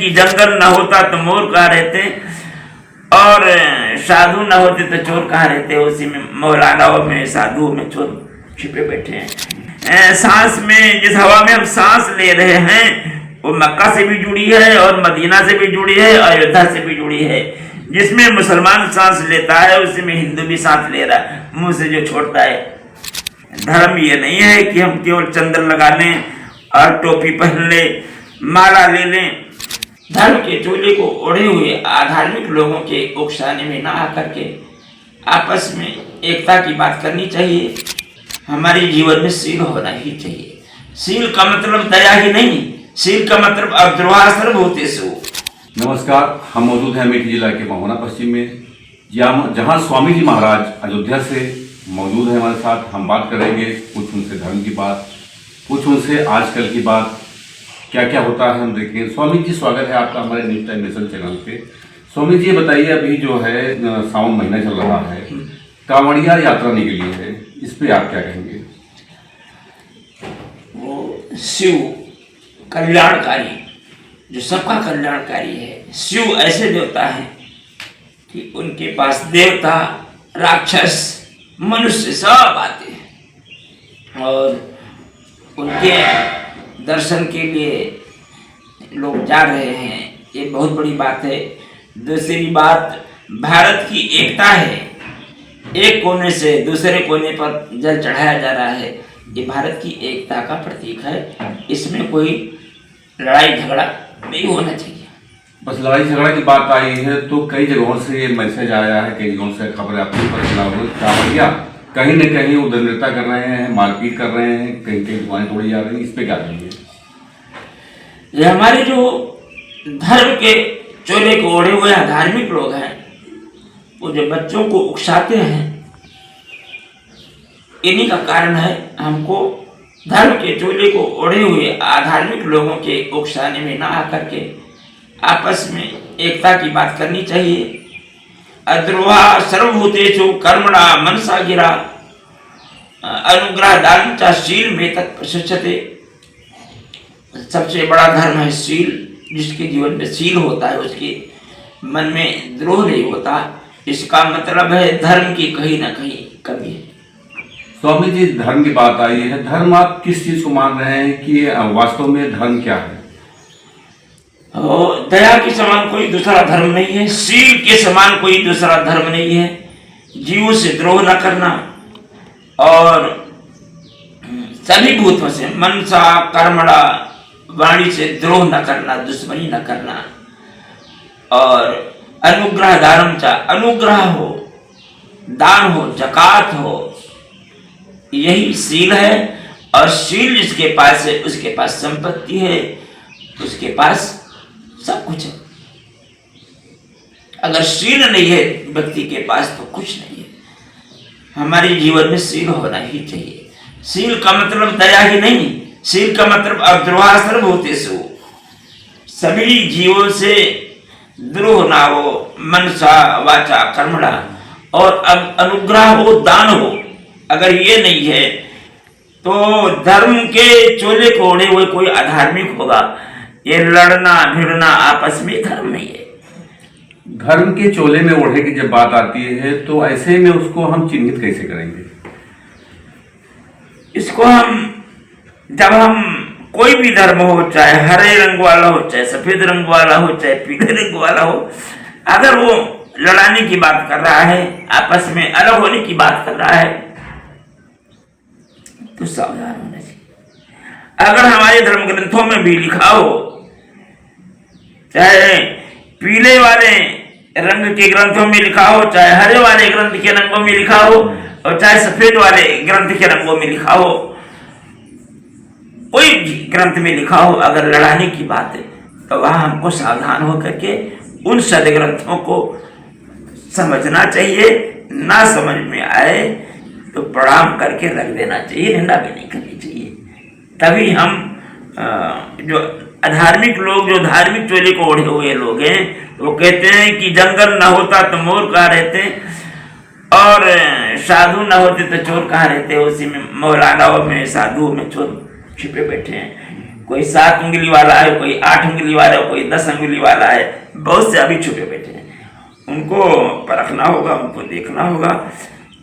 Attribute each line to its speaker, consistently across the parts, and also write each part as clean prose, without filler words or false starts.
Speaker 1: कि जंगल न होता तो मोर कहाँ रहते, और साधु न होते तो चोर कहाँ रहते। उसी में मौलानाओं में, साधुओं में चोर छिपे बैठे हैं। सांस में, जिस हवा में हम सांस ले रहे हैं वो मक्का से भी जुड़ी है और मदीना से भी जुड़ी है, अयोध्या से भी जुड़ी है। जिसमें मुसलमान सांस लेता है उसी में हिंदू भी सांस ले रहा है, मुंह से जो छोड़ता है। धर्म ये नहीं है कि हम केवल चंदन लगा लें और टोपी पहन ले, माला ले लें। धर्म के चोले को ओढ़े हुए अधार्मिक लोगों के उकसाने में ना आकर के आपस में एकता की बात करनी चाहिए। हमारे जीवन में सील होना ही चाहिए। सील का मतलब दया ही नहीं, सील का मतलब अद्रोहा सर्वभूतेषु।
Speaker 2: नमस्कार, हम मौजूद हैं अमेठी जिला के महोना पश्चिम में, जहां स्वामी जी महाराज अयोध्या से मौजूद है हमारे साथ। हम बात करेंगे कुछ उनसे धर्म की बात, कुछ उनसे आजकल की बात, क्या क्या होता है हम देखेंगे। स्वामी जी, स्वागत है आपका हमारे न्यूज़ टाइम नेशन चैनल पे। स्वामी जी, ये बताइए, अभी जो है सावन महीना चल रहा है, कांवड़िया यात्रा निकली है, इस पे आप क्या कहेंगे?
Speaker 1: वो शिव कल्याणकारी, जो सबका कल्याणकारी है। शिव ऐसे देवता हैं कि उनके पास देवता, राक्षस, मनुष्य सब आते हैं और उनके दर्शन के लिए लोग जा रहे हैं। ये बहुत बड़ी बात है। दूसरी बात, भारत की एकता है। एक कोने से दूसरे कोने पर जल चढ़ाया जा रहा है, ये भारत की एकता का प्रतीक है। इसमें कोई लड़ाई झगड़ा नहीं होना चाहिए।
Speaker 2: बस लड़ाई झगड़ा की बात आई है तो कई जगहों से ये मैसेज आया है, कई जगहों से खबर आपके ऊपर चला हुआ, कांवड़िया कहीं न कहीं उद्दंडता कर रहे हैं, मारपीट कर रहे हैं, कहीं कहीं दुकानें तोड़ी जा रही हैं, इस पे क्या कहेंगे?
Speaker 1: ये हमारे जो धर्म के चोले को ओढ़े हुए धार्मिक लोग हैं, वो जो बच्चों को उकसाते हैं, इन्हीं का कारण है। हमको धर्म के चोले को ओढ़े हुए अधार्मिक लोगों के उकसाने में ना आकर के आपस में एकता की बात करनी चाहिए। अद्रोहा सर्वभूतेषु कर्मणा मनसा गिरा अनुग्रह दान च शील में तत् प्रशस्यते। सबसे बड़ा धर्म है शील। जिसके जीवन में शील होता है उसके मन में द्रोह नहीं होता। इसका मतलब है धर्म की कहीं ना कहीं कमी है।
Speaker 2: स्वामी जी, धर्म की बात आई है, धर्म आप किस चीज को मान रहे हैं कि वास्तव में धर्म क्या है?
Speaker 1: दया के समान कोई दूसरा धर्म नहीं है, शील के समान कोई दूसरा धर्म नहीं है। जीवों से द्रोह न करना और सभी भूतों से मनसा कर्मणा वाणी से द्रोह न करना, दुश्मनी न करना, और अनुग्रह दानम चा, अनुग्रह हो, दान हो, जकात हो, यही शील है। और शील जिसके पास है उसके पास संपत्ति है, उसके पास सब कुछ है। अगर शील नहीं है व्यक्ति के पास तो कुछ नहीं है। हमारे जीवन में शील होना ही चाहिए। शील का मतलब दया ही नहीं, शील का मतलब अद्रोहा सर्वभूतेषु। सभी जीवों से द्रोह ना हो, मनसा वाचा कर्मणा, और अनुग्रह हो, दान हो। अगर ये नहीं है तो धर्म के चोले को ओढ़े हुए कोई अधार्मिक होगा। ये लड़ना भिड़ना आपस में धर्म नहीं है।
Speaker 2: धर्म के चोले में ओढ़े की जब बात आती है तो ऐसे में उसको हम चिन्हित कैसे करेंगे?
Speaker 1: इसको हम, जब हम कोई भी धर्म हो, चाहे हरे रंग वाला हो, चाहे सफेद रंग वाला हो, चाहे पीले रंग वाला हो, अगर वो लड़ाने की बात कर रहा है, आपस में अलग होने की बात कर रहा है, तो सावधान होना चाहिए। अगर हमारे धर्म ग्रंथों में भी लिखा हो, चाहे पीले वाले रंग के ग्रंथों में लिखा हो, चाहे हरे वाले ग्रंथ के रंगों में लिखा हो, और चाहे सफेद वाले ग्रंथ के रंगों में लिखा हो, कोई ग्रंथ में लिखा हो, अगर लड़ाने की बात है तो वह हमको सावधान होकर के उन सदग्रंथों को समझना चाहिए। ना समझ में आए तो प्रणाम करके रख देना चाहिए, निंदा भी नहीं करनी चाहिए। तभी हम जो अधार्मिक लोग, जो धार्मिक चोले को ओढ़े हुए लोग हैं, वो कहते हैं कि जंगल न होता तो मोर कहाँ रहते, और साधु न होते तो चोर कहाँ रहते। उसी में मौलानाओं में, साधुओं में चोर छिपे बैठे हैं। कोई 7 उंगली वाला है, कोई 8 उंगली वाला है, कोई 10 उंगली वाला है, बहुत से अभी छुपे बैठे हैं। उनको परखना होगा, उनको देखना होगा,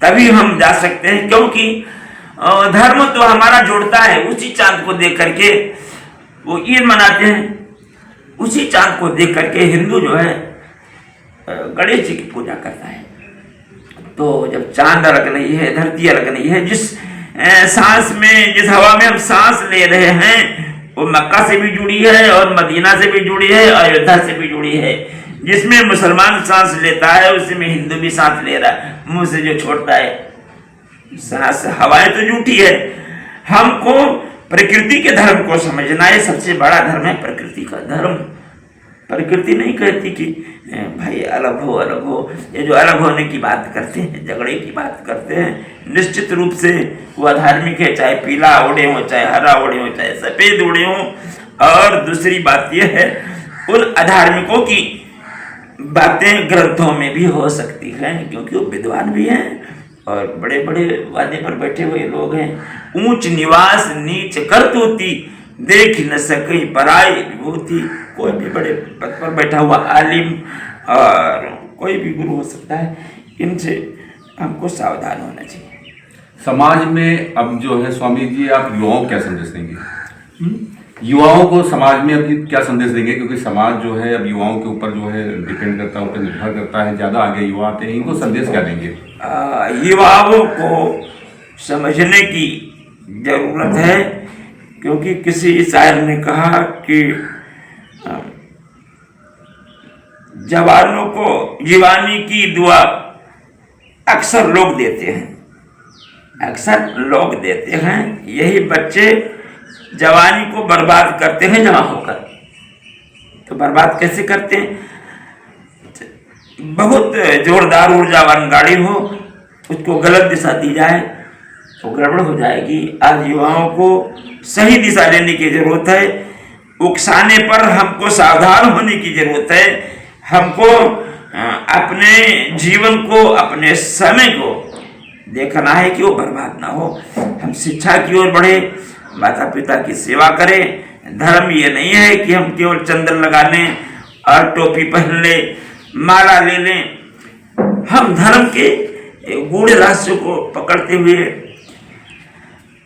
Speaker 1: तभी हम जा सकते हैं। क्योंकि धर्म तो हमारा जोड़ता है। उसी चांद को देख करके वो ईद मनाते हैं, उसी चांद को देख करके हिंदू जो है गणेश जी की पूजा करता है। तो जब चांद अलग नहीं है, धरती अलग नहीं है, जिस सांस में, जिस हवा में हम सांस ले रहे हैं वो मक्का से भी जुड़ी है और मदीना से भी जुड़ी है, अयोध्या से भी जुड़ी है। जिसमें मुसलमान सांस लेता है उसी में हिंदू भी सांस ले रहा है। मुंह से जो छोड़ता है सांस, हवाएं तो झूठी है। हमको प्रकृति के धर्म को समझना है। सबसे बड़ा धर्म है प्रकृति का धर्म। प्रकृति नहीं कहती कि भाई अलग हो अलग हो। ये जो अलग होने की बात करते हैं, झगड़े की बात करते हैं, निश्चित रूप से वो अधार्मिक है। चाहे पीला ओढ़े हो, चाहे हरा ओढ़े हो, चाहे सफेद ओढ़े हो। और दूसरी बात यह है, उन अधार्मिकों की बातें ग्रंथों में भी हो सकती हैं, क्योंकि वो विद्वान भी हैं और बड़े बड़े वादे पर बैठे हुए लोग हैं। ऊंच निवास नीच करतूती, देख न सके पराई विभूति। कोई भी बड़े पद पर बैठा हुआ आलिम और कोई भी गुरु हो सकता है, इनसे हमको सावधान होना चाहिए।
Speaker 2: समाज में अब जो है स्वामी जी, आप युवाओं को क्या संदेश देंगे? युवाओं को समाज में अभी क्या संदेश देंगे? क्योंकि समाज जो है अब युवाओं के ऊपर जो है डिपेंड करता है, उन पर निर्भर करता है। ज़्यादा आगे युवा आते हैं, इनको संदेश क्या देंगे?
Speaker 1: युवाओं को समझने की जरूरत है, क्योंकि किसी शायर ने कहा कि जवानों को जवानी की दुआ अक्सर लोग देते हैं, अक्सर लोग देते हैं। यही बच्चे जवानी को बर्बाद करते हैं जवान होकर। तो बर्बाद कैसे करते हैं? बहुत जोरदार ऊर्जावान गाड़ी हो, उसको गलत दिशा दी जाए तो गड़बड़ हो जाएगी। आज युवाओं को सही दिशा लेने की जरूरत है। उकसाने पर हमको सावधान होने की जरूरत है। हमको अपने जीवन को, अपने समय को देखना है कि वो बर्बाद ना हो। हम शिक्षा की ओर बढ़े, माता पिता की सेवा करें। धर्म ये नहीं है कि हम केवल चंदन लगा लें और टोपी पहन लें, माला ले लें। हम धर्म के गूढ़ रहस्यों को पकड़ते हुए,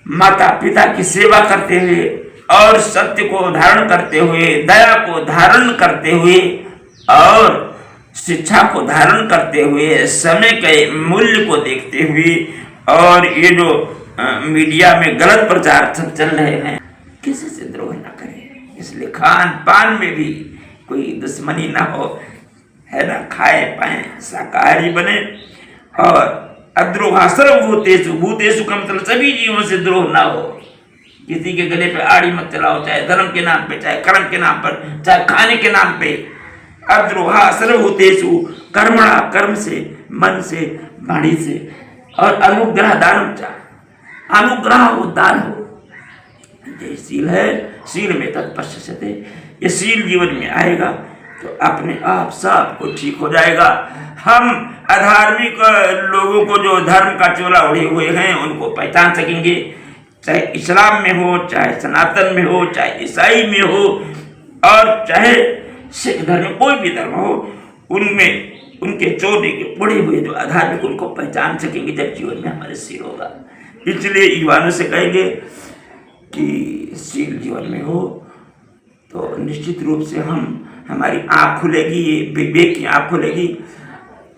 Speaker 1: माता पिता की सेवा करते हुए और सत्य को धारण करते हुए, दया को धारण करते हुए और शिक्षा को धारण करते हुए, समय के मूल्य को देखते हुए, और ये जो मीडिया में गलत प्रचार सब चल रहे हैं, किसी से द्रोह ना करें। इसलिए खान पान में भी कोई दुश्मनी ना हो, है ना। खाए पाए, शाकाहारी बने। और अद्रोह सर्वभूतेषु भूतेषु का मतलब सभी जीवों से द्रोह ना हो। किसी के गले पे आड़ी मत चलाओ, चाहे धर्म के नाम पे, चाहे कर्म के नाम पर, चाहे खाने के नाम पे। अद्रोह सर्वभूतेषु कर्मणा, कर्म से, मन से, वाणी से। और अनुग्रह दानम च, अनुग्रह हो, दान हो। ये शील है, शील में तत्पश्यते। ये शील जीवन में आएगा तो अपने आप सब कुछ ठीक हो जाएगा। हम अधार्मिक लोगों को, जो धर्म का चोला ओढ़े हुए हैं, उनको पहचान सकेंगे। चाहे इस्लाम में हो, चाहे सनातन में हो, चाहे ईसाई में हो, और चाहे सिख धर्म, कोई भी धर्म हो, उनमें उनके चोले के ओढ़े हुए जो अधार्मिक, उनको पहचान सकेंगे जब जीवन में हमारे शील होगा। इसलिए युवाओं से कहेंगे कि शील जीवन में हो तो निश्चित रूप से हमारी आँख खुलेगी, विवेक की आँख खुलेगी।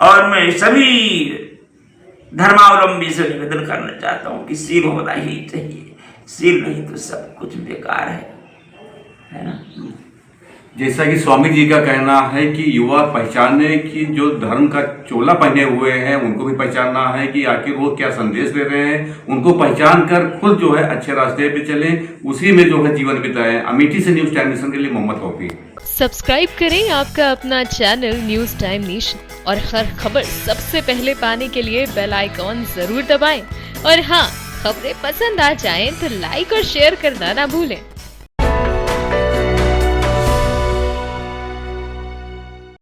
Speaker 1: और मैं सभी धर्मावलंबी से निवेदन करना चाहता हूँ कि शील होना ही चाहिए। शील नहीं तो सब कुछ बेकार है ना।
Speaker 2: जैसा कि स्वामी जी का कहना है कि युवा पहचाने कि जो धर्म का चोला पहने हुए हैं, उनको भी पहचानना है कि आखिर वो क्या संदेश दे रहे हैं। उनको पहचान कर खुद जो है अच्छे रास्ते पे चलें, उसी में जो है जीवन बिताएं। अमेठी से न्यूज टाइम नेशन के लिए मोहम्मद तौफीक।
Speaker 3: सब्सक्राइब करें आपका अपना चैनल न्यूज टाइम नेशन और हर खबर सबसे पहले पाने के लिए बेल आइकॉन जरूर दबाएं। और हाँ, खबरें पसंद आ जाएं तो लाइक और शेयर करना ना भूलें।